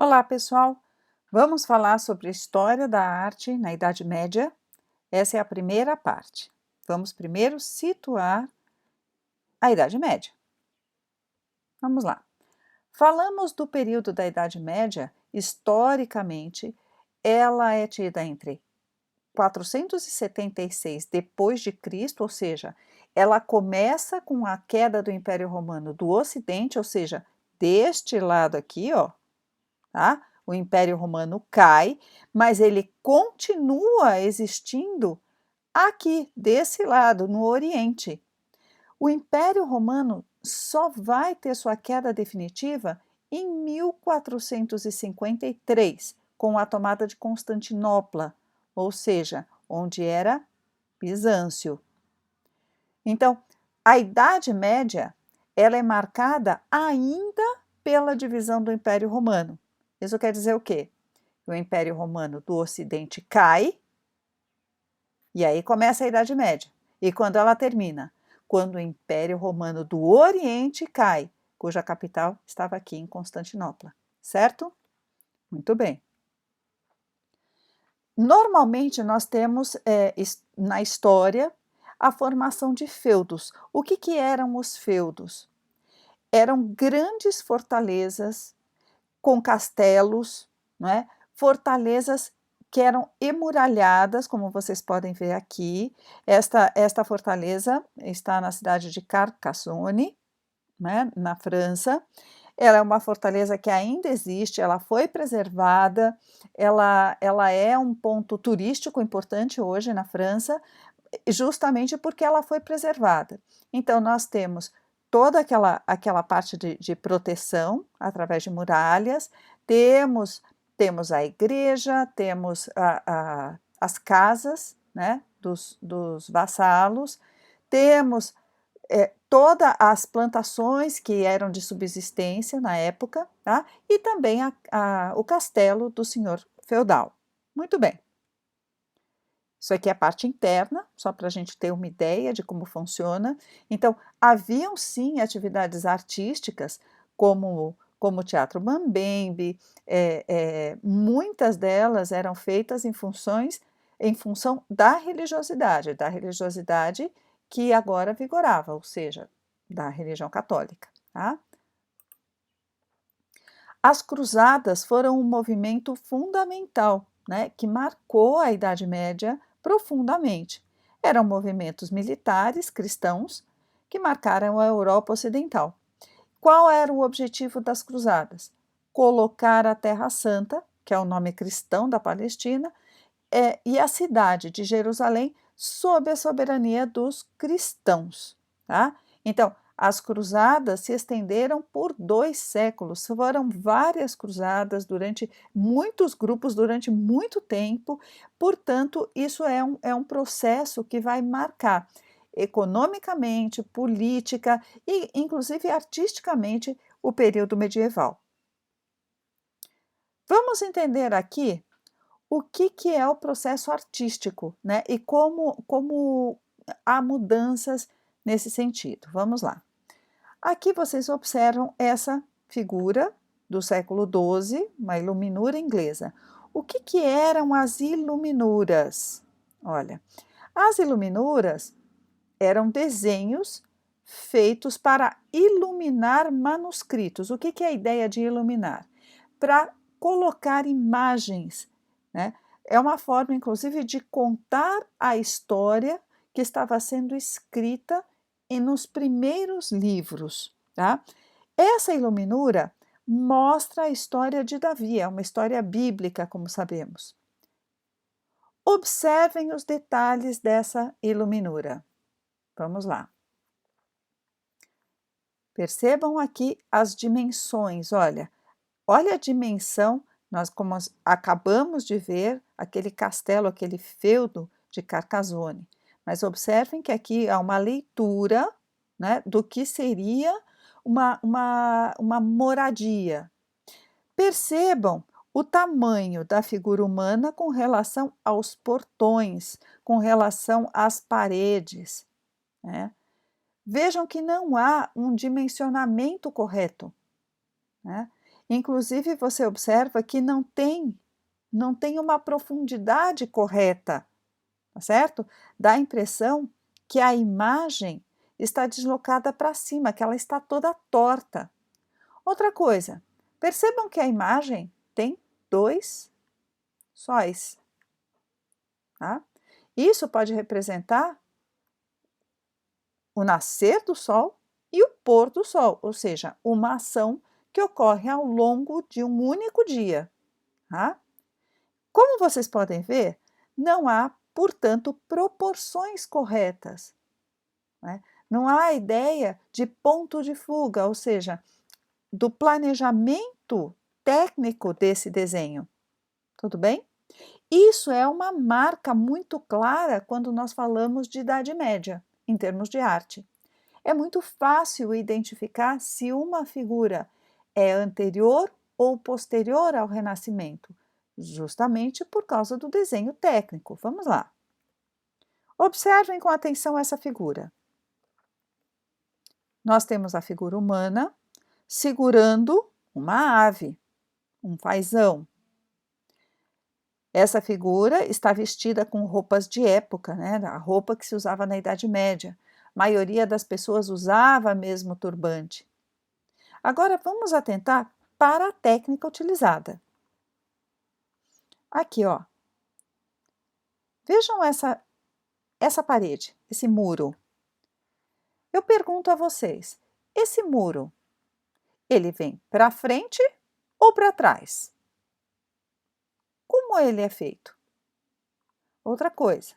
Olá, pessoal! Vamos falar sobre a história da arte na Idade Média. Essa é a primeira parte. Vamos primeiro situar a Idade Média. Vamos lá. Falamos do período da Idade Média, historicamente, ela é tida entre 476 depois de Cristo, ou seja, ela começa com a queda do Império Romano do Ocidente, ou seja, deste lado aqui, ó, tá? O Império Romano cai, mas ele continua existindo aqui, desse lado, no Oriente. O Império Romano só vai ter sua queda definitiva em 1453, com a tomada de Constantinopla, ou seja, onde era Bizâncio. Então, a Idade Média, ela é marcada ainda pela divisão do Império Romano. Isso quer dizer o quê? O Império Romano do Ocidente cai, e aí começa a Idade Média. E quando ela termina? Quando o Império Romano do Oriente cai, cuja capital estava aqui em Constantinopla, certo? Muito bem. Normalmente nós temos na história a formação de feudos. O que eram os feudos? Eram grandes fortalezas com castelos, não é? Fortalezas que eram emuralhadas, como vocês podem ver aqui. Esta fortaleza está na cidade de Carcassonne, né, na França. Ela é uma fortaleza que ainda existe, ela foi preservada, ela é um ponto turístico importante hoje na França, justamente porque ela foi preservada. Então, nós temos toda aquela parte de proteção através de muralhas, temos a igreja, temos as casas, né, dos vassalos, temos todas as plantações que eram de subsistência na época, tá? E também o castelo do senhor feudal. Muito bem. Isso aqui é a parte interna, só para a gente ter uma ideia de como funciona. Então, haviam sim atividades artísticas, como o Teatro Mambembe, muitas delas eram feitas em função da religiosidade que agora vigorava, ou seja, da religião católica. Tá? As cruzadas foram um movimento fundamental, né, que marcou a Idade Média profundamente. Eram movimentos militares cristãos que marcaram a Europa Ocidental. Qual era o objetivo das cruzadas? Colocar a Terra Santa, que é o nome cristão da Palestina, e a cidade de Jerusalém sob a soberania dos cristãos. Tá? Então, as cruzadas se estenderam por 2 séculos, foram várias cruzadas durante muitos grupos, durante muito tempo, portanto, isso é um processo que vai marcar economicamente, política e, inclusive, artisticamente, o período medieval. Vamos entender aqui o que é o processo artístico, né? E como há mudanças nesse sentido. Vamos lá. Aqui vocês observam essa figura do século XII, uma iluminura inglesa. O que eram as iluminuras? Olha, as iluminuras eram desenhos feitos para iluminar manuscritos. O que é a ideia de iluminar? Para colocar imagens, né? É uma forma, inclusive, de contar a história que estava sendo escrita nos primeiros livros. Tá? Essa iluminura mostra a história de Davi, é uma história bíblica, como sabemos. Observem os detalhes dessa iluminura. Vamos lá. Percebam aqui as dimensões, olha a dimensão, como acabamos de ver, aquele castelo, aquele feudo de Carcassonne. Mas observem que aqui há uma leitura, né, do que seria uma moradia. Percebam o tamanho da figura humana com relação aos portões, com relação às paredes, né? Vejam que não há um dimensionamento correto, né? Inclusive, você observa que não tem uma profundidade correta, tá certo? Dá a impressão que a imagem está deslocada para cima, que ela está toda torta. Outra coisa, percebam que a imagem tem 2 sóis, tá? Isso pode representar o nascer do sol e o pôr do sol, ou seja, uma ação que ocorre ao longo de um único dia, tá? Como vocês podem ver, não há, portanto, proporções corretas, né? Não há a ideia de ponto de fuga, ou seja, do planejamento técnico desse desenho, tudo bem? Isso é uma marca muito clara quando nós falamos de Idade Média, em termos de arte. É muito fácil identificar se uma figura é anterior ou posterior ao Renascimento, justamente por causa do desenho técnico. Vamos lá. Observem com atenção essa figura. Nós temos a figura humana segurando uma ave, um fazão. Essa figura está vestida com roupas de época, né? A roupa que se usava na Idade Média. A maioria das pessoas usava mesmo turbante. Agora vamos atentar para a técnica utilizada. Aqui, ó. Vejam essa parede, esse muro. Eu pergunto a vocês, esse muro, ele vem para frente ou para trás? Como ele é feito? Outra coisa,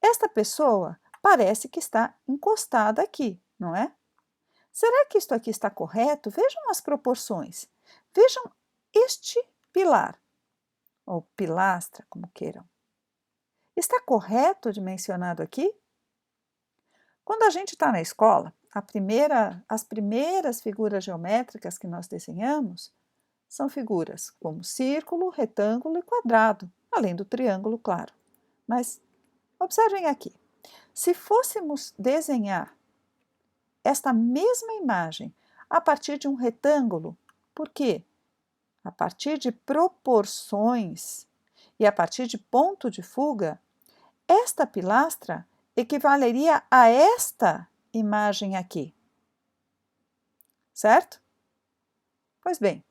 esta pessoa parece que está encostada aqui, não é? Será que isto aqui está correto? Vejam as proporções. Vejam este pilar, ou pilastra, como queiram. Está correto dimensionado aqui? Quando a gente está na escola, as primeiras figuras geométricas que nós desenhamos são figuras como círculo, retângulo e quadrado, além do triângulo, claro. Mas observem aqui, se fôssemos desenhar esta mesma imagem a partir de um retângulo, por quê? A partir de proporções e a partir de ponto de fuga, esta pilastra equivaleria a esta imagem aqui, certo? Pois bem,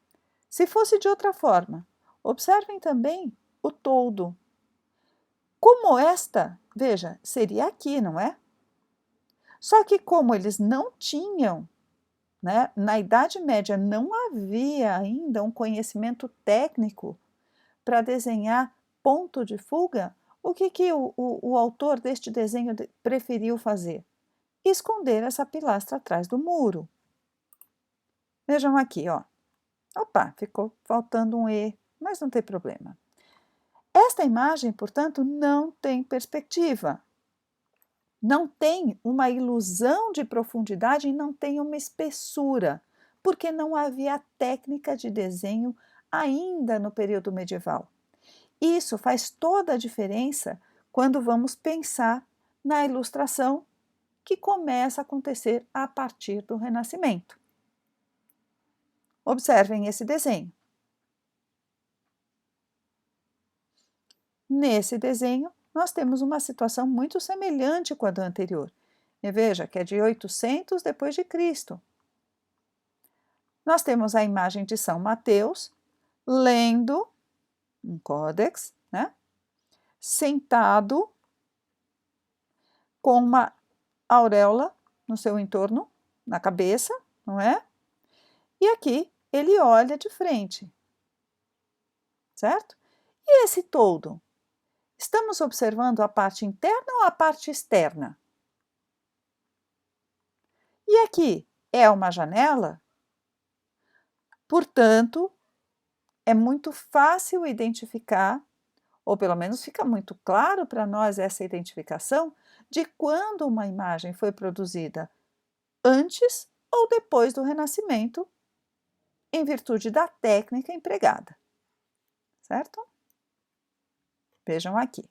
se fosse de outra forma, observem também o toldo. Como esta, veja, seria aqui, não é? Só que como eles não tinham, né, na Idade Média não havia ainda um conhecimento técnico para desenhar ponto de fuga, o que o autor deste desenho preferiu fazer? Esconder essa pilastra atrás do muro. Vejam aqui, ó. Opa, ficou faltando um E, mas não tem problema. Esta imagem, portanto, não tem perspectiva. Não tem uma ilusão de profundidade e não tem uma espessura, porque não havia técnica de desenho ainda no período medieval. Isso faz toda a diferença quando vamos pensar na ilustração que começa a acontecer a partir do Renascimento. Observem esse desenho. Nesse desenho, nós temos uma situação muito semelhante com a da anterior. E veja que é de 800 depois de Cristo. Nós temos a imagem de São Mateus lendo um códex, né? Sentado com uma auréola no seu entorno, na cabeça, não é? E aqui ele olha de frente, certo? E esse toldo? Estamos observando a parte interna ou a parte externa? E aqui é uma janela? Portanto, é muito fácil identificar, ou pelo menos fica muito claro para nós essa identificação de quando uma imagem foi produzida antes ou depois do Renascimento, em virtude da técnica empregada, certo? Vejam aqui.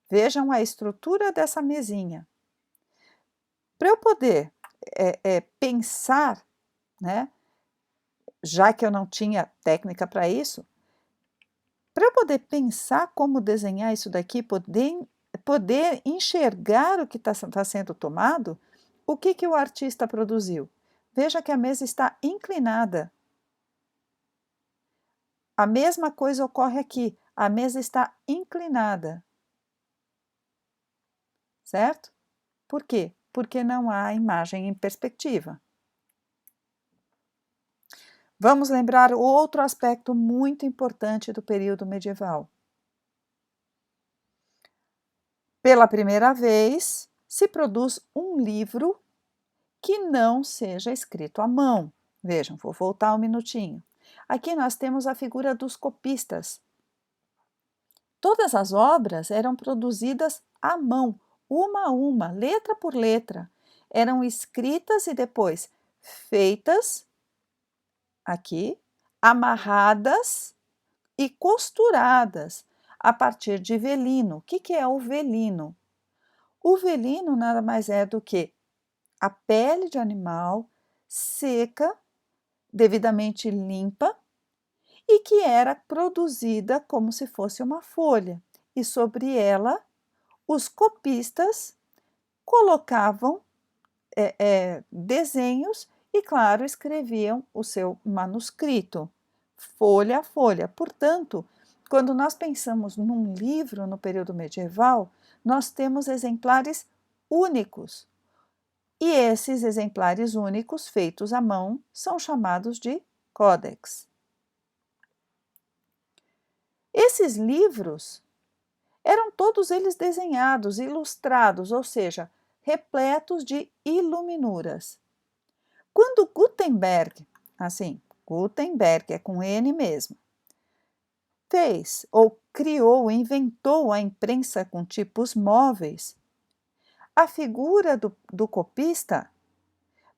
Vejam a estrutura dessa mesinha. Para eu poder pensar, né, já que eu não tinha técnica para isso, para eu poder pensar como desenhar isso daqui, poder enxergar o que está sendo tomado, o que que o artista produziu? Veja que a mesa está inclinada. A mesma coisa ocorre aqui, a mesa está inclinada, certo? Por quê? Porque não há imagem em perspectiva. Vamos lembrar outro aspecto muito importante do período medieval. Pela primeira vez, se produz um livro que não seja escrito à mão. Vejam, vou voltar um minutinho. Aqui nós temos a figura dos copistas. Todas as obras eram produzidas à mão, uma a uma, letra por letra. Eram escritas e depois feitas aqui, amarradas e costuradas a partir de velino. O que é o velino? O velino nada mais é do que a pele de animal seca, devidamente limpa, e que era produzida como se fosse uma folha. E sobre ela, os copistas colocavam desenhos e, claro, escreviam o seu manuscrito, folha a folha. Portanto, quando nós pensamos num livro no período medieval, nós temos exemplares únicos. E esses exemplares únicos, feitos à mão, são chamados de códex. Esses livros eram todos eles desenhados, ilustrados, ou seja, repletos de iluminuras. Quando Gutenberg, assim, Gutenberg é com N mesmo, fez ou criou, inventou a imprensa com tipos móveis, a figura do copista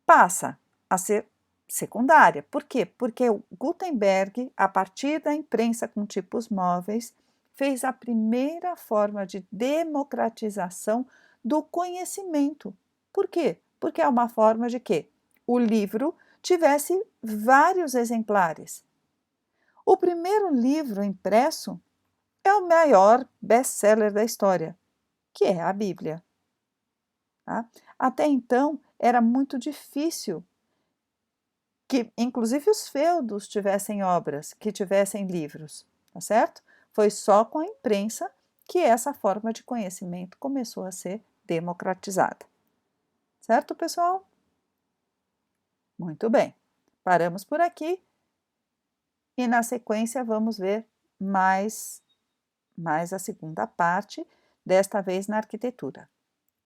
passa a ser secundária. Por quê? Porque o Gutenberg, a partir da imprensa com tipos móveis, fez a primeira forma de democratização do conhecimento. Por quê? Porque é uma forma de que o livro tivesse vários exemplares. O primeiro livro impresso é o maior best-seller da história, que é a Bíblia. Tá? Até então, era muito difícil que, inclusive, os feudos tivessem obras, que tivessem livros, tá certo? Foi só com a imprensa que essa forma de conhecimento começou a ser democratizada. Certo, pessoal? Muito bem. Paramos por aqui e, na sequência, vamos ver mais a segunda parte, desta vez na arquitetura.